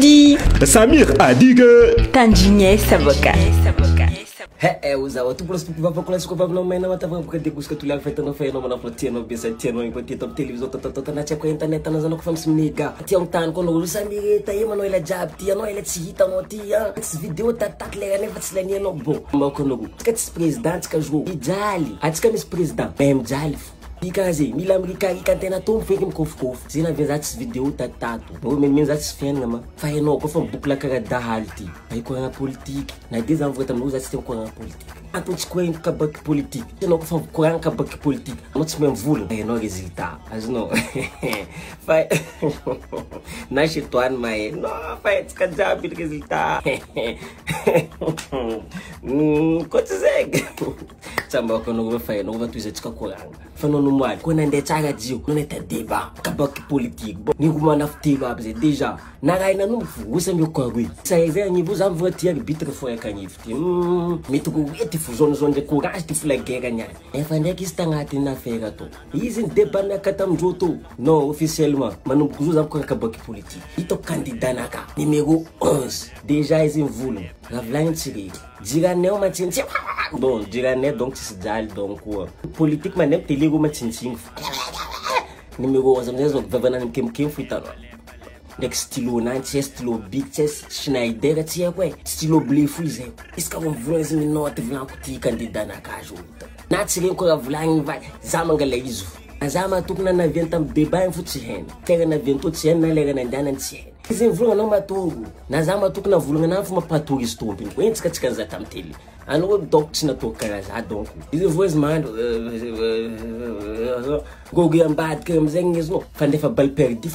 dit. Samir a dit que Tandinet Saboka. Usa tu plus para calcular se comprar não mais não estava porque te busca tu lá feita não foi não na flotinha não pensa tinha não enquanto top televisão tá na check com internet na zona que vamos me ligar tinha tanto quando o Samir tá aí mano ele já tinha não ele se hita não tinha esse vídeo tá legal nem faz lenha no bom mas quando que esse presidente que jogou e jali a que esse presidente mesmo jali Ikazi, mila Amerika ikantena tom fekim kof. Sina vezat video tatato. O men zat fen ngama. Fa no ko fam bukla kaga dahalti. Ay ko nga politique. Na desenvolver tam uzat sistem ko nga politique. Ato tskoen ka bak politique. No ko fam ko nga ka bak politique. Not men vul. Ay no resultat. As no. Fa na shitwan mai. No fa ska jabi resultat. Ko tseg. Tsamba ko no fa no va tu zetka ko nga. Fa no mal quando ande chaga dio non é débat kabak politique bon ni kuma na débat déjà na ga ina no você me kwagui sai vem ni vous envoyer bitre foi kanifti mitu ku eti fusion zonde courage de flaguer ganhar é fande que está ngati na fega to izin débat na katam joto non officiellement manu vous am kabak politique ito candidat naka numéro 11 déjà izin vulu ravlan tiri diga ne o matinti bon diga ne donc c'est dal donc politique manem teligo matinti numéro 11 amzezo vavana mkem fuitano nek stilo nanti stilo big chest Schneider tia kwe stilo bleu fuize iska von vroise mi note vlan kuti candidat na kajo na tire ko vlan vai zamangala izu azama tukna na ventam débat futi hen kega na vento tien na lega na ndana tien izin vlonga no matungu na zama tukna vlonga na fuma paturi stoping went katika za tamteli ano doctor na to karaza donc izin voice man gogi ambad kem zenges no fande fa bal perdi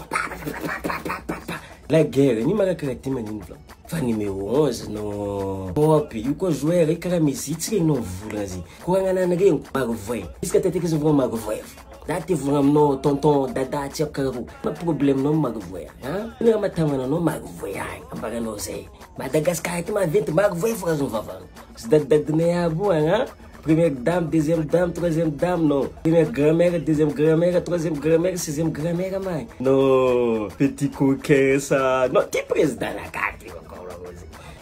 la guerre ni maga karatima ni vlon fa numéro 11 no pop yuko jouer avec la musique no vulazi ko ngana na game magvoy iska tete que vont magvoy dati vlon no tonton dada chakaru ma problème no magvoy hein ni matama no magvoy ambaga no sei Madagascar que ma vinte magvoy faz vavan dad ne abu hein première dame, deuxième dame, troisième dame, non. Première grand-mère, deuxième grand-mère, troisième grand-mère, sixième grand-mère, man. Non, petit coquin, ça. Non, t'es président la carte,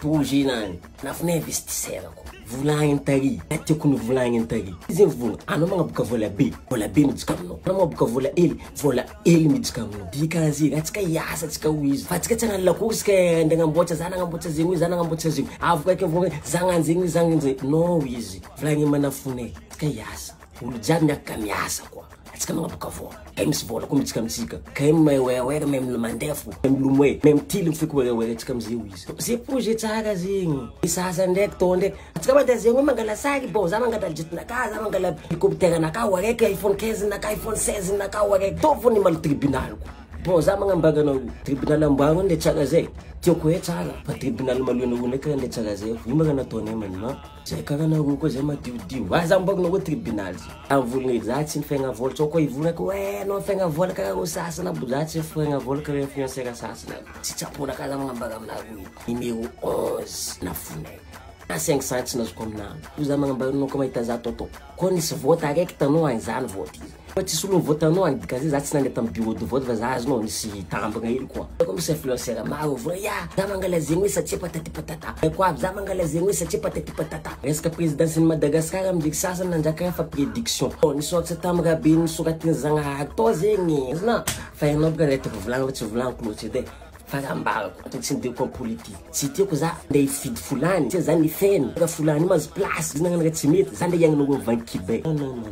pour Ginan, n'a pas investisseur. Voulant entari, t'es qu'on voulant entari. Ils vont, ah non, on va voler B, voler B, nous disons non. On va voler L, nous disons non. Dikazi, atika yasa, atika wiz. Fatika tana la course que ndanga mbocha zana ngambocha zingu, zana ngambocha zingu. Avuka ke vou zanga zingu, zanga zingu. No wiz. Vlangi manafune, atika yasa. Ulujamia kamiasa kwa. Atika mga bukavo. Kaim sivola kumitika mtika. Kaim wewe mem lumandefu, mem lumwe, mem tili mfiku wewe atika mzi wiz. Si projet tsaga zingu. Isasa ndek tonde. Atika bandezengu mangala sagi bo, zama ngata jitna ka, zama ngala helicopter na ka wareke iPhone 15 na ka iPhone 16 na ka wareke. Tofu ni mal tribunal. Bon zama ngamba no tribunal mbango nde tsaga ze. Tio ko etsaga pa tribunal maluno wona ka nde tsaga ze. Yimanga na tone manima. Sai kaga na go ko zema diu. Waza mbog no tribunal. Avulni zati fenga vol tsoko ivuna ko no fenga vol ka go sasa na budati fenga vol ka refion sega sasa na. Sitsapona kaza mangamba na go. Numéro 11 na fune. A 5 cents nós combinamos. Os amigos não comem toto. Quando se vota, é que tá no anzano voto. Pode se não votar no ano, porque às vezes a gente não tem do voto, mas as não se tampa aí com. Como se influenciar mal, eu vou ya. Zamangalazinho isso tipo patata. É qual zamangalazinho isso tipo patata. Esse que a presidência de Madagascar me diz que não já quer fazer prediction. Oh, isso que você tá me gabino, isso que tem zanga, tozinho. Não, faz não porque tu vlan close Fagambara, tu sente com política. Se tu coisa dei feed fulani, se zani fen, ga fulani mas plus, não nga timit, zande yang no van kibe. Não.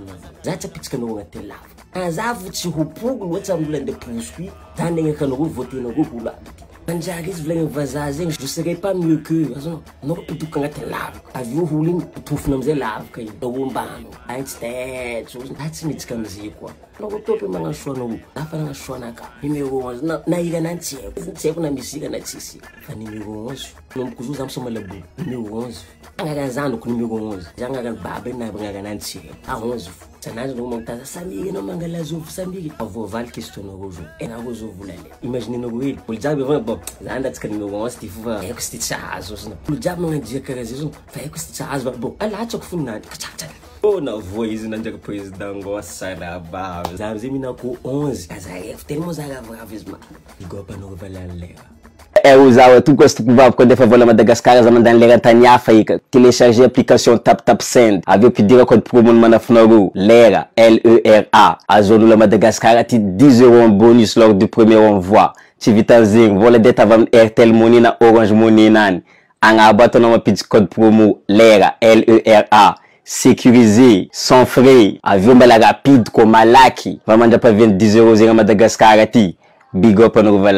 Já te pitka no ngate lá. Azavu ti hupugu wata mulende pusui, zande nga no voter no bula. Anjagis vleng vazazen, je serais pas mieux que, non peut tout ngate lá. Aviu huling tuf namze lá kai, do bombano. Einstein, so that's mit kamzi kwa. Logo tope manga shono, afa nga shona ka. Numéro 11 na iga nanti. Seko na misiga na tsisi. Fa numéro 11. Não kuzuza msoma lebu. Numéro 11. Anga zando ku numéro 11. Janga ga babe na banga nanti. A 11. Sanaz no montaza Samir no mangala zofu Samir. Avo val question no rojo. Ena rojo vulale. Imagine no goil. O jabe vai bom. Zanda tsika numéro 11 tifuva. É que sti chazo. O jabe não dia karazizo. Fa é que sti chazo bom. Ala acho kufuna. Oh, na voz na jaga presidente gosta da baba. Zabi mina ku 11. Azai, temos a gravar vez mais. Igual para não valer. usawa tuko kuva kwa defa vola Madagascar za mandan lera tanyafa ika télécharger application tap send avec pedir code promo manafnaru lera LERA a zone la Madagascar ati 10 € en bonus lors du premier envoi ti vitanzing vola data vam Airtel Money na Orange Money nan anga bato na mapid code promo lera LERA sécurisé, sans frais, avion bala rapide comme Malaki. Vraiment, pas 10 € à Madagascar. Big up, on va